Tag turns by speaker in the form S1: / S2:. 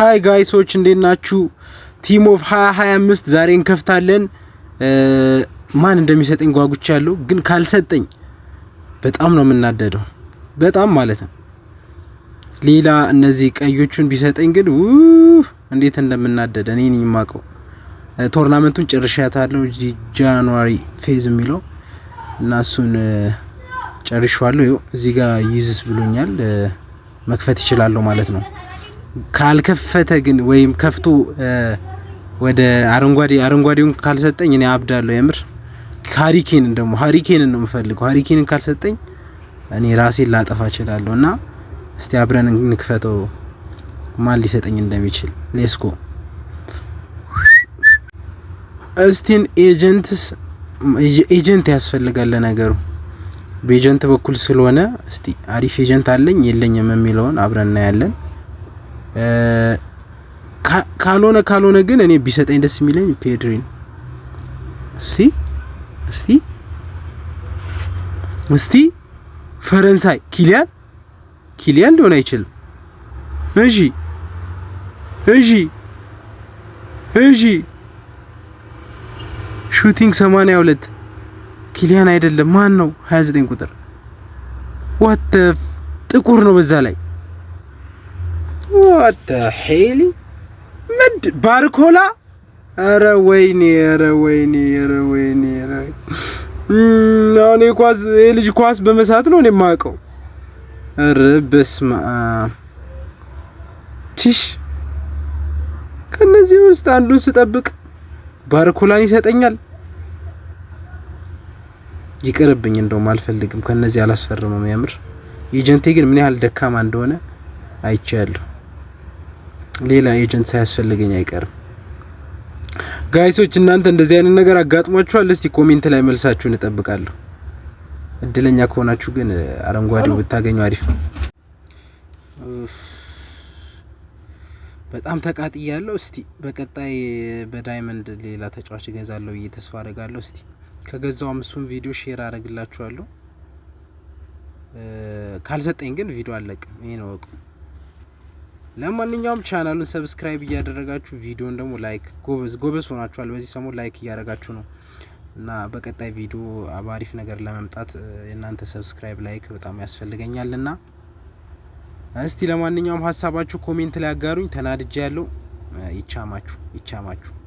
S1: ሃይ ጋይሶች እንዴት ናችሁ? ቲም ኦፍ 2025 ዛሬ እንከፍታለን። ማን እንደሚሰጠኝ ጓጉቻለሁ፣ ግን ካልሰጠኝ በጣም ነው የምናደደው። በጣም ማለት ነው። ሌላ እነዚህ ቀዮቹን ቢሰጠኝ ግን እንዴት እንደምናደደ እኔ ነኝ የማውቀው። ቶርናመንቱን ጨርሻታለሁ ጃንዋሪ ፌዝ የሚለው እና እሱን ጨርሻለሁ። ይኸው እዚህ ጋር ይዝስ ብሎኛል፣ መክፈት ይችላልው ማለት ነው። ካልከፈተ ግን ወይም ከፍቶ ወደ አረንጓዴውን ካልሰጠኝ እኔ አብዳለሁ የምር። ሃሪኬንን ደግሞ ሃሪኬንን ነው የምፈልገው። ሃሪኬንን ካልሰጠኝ እኔ ራሴን ላጠፋ እችላለሁ። እና እስቲ አብረን እንክፈተው ማን ሊሰጠኝ እንደሚችል። ሌስኮ እስቲን ኤጀንት ያስፈልጋል ለነገሩ። በኤጀንት በኩል ስለሆነ እስቲ አሪፍ ኤጀንት አለኝ የለኝም የሚለውን አብረን እናያለን። ካልሆነ ግን እኔ ቢሰጠኝ ደስ የሚለኝ ፔድሪን። እስቲ ፈረንሳይ ኪሊያን ሊሆን አይችልም። እሺ ሹቲንግ 82 ኪሊያን አይደለም። ማን ነው 29 ቁጥር? ዋት ጥቁር ነው በዛ ላይ። ዋት ሄሊ ምድ ባርኮላ። አረ ወይኔ አሁን የልጅ ኳስ በመሳት ነው እኔ የማውቀው። አረ በስመ አብ ቲሽ። ከነዚህ ውስጥ አንዱን ስጠብቅ ባርኮላን ይሰጠኛል። ይቅርብኝ፣ እንደውም አልፈልግም። ከነዚህ አላስፈርመም። ያምር ኤጀንቴ ግን ምን ያህል ደካማ እንደሆነ አይቻለሁ። ሌላ ኤጀንት ሳያስፈልገኝ አይቀርም። ጋይሶች እናንተ እንደዚህ አይነት ነገር አጋጥሟችኋል? እስቲ ኮሜንት ላይ መልሳችሁን እጠብቃለሁ። እድለኛ ከሆናችሁ ግን አረንጓዴው ብታገኙ አሪፍ ነው። በጣም ተቃጥያለሁ። እስቲ በቀጣይ በዳይመንድ ሌላ ተጫዋች እገዛለሁ ብዬ ተስፋ አደርጋለሁ። እስቲ ከገዛው እሱን ቪዲዮ ሼር አደርግላችኋለሁ። ካልሰጠኝ ግን ቪዲዮ አለቅም። ይሄ ነው ወቁ። ለማንኛውም ቻናሉን ሰብስክራይብ እያደረጋችሁ ቪዲዮን ደግሞ ላይክ፣ ጎበዝ ሆናችኋል በዚህ ሰሞን ላይክ እያደረጋችሁ ነው። እና በቀጣይ ቪዲዮ አባሪፍ ነገር ለመምጣት የእናንተ ሰብስክራይብ ላይክ በጣም ያስፈልገኛልና እስቲ ለማንኛውም ሀሳባችሁ ኮሜንት ላይ አጋሩኝ። ተናድጄ ያለው ይቻማችሁ።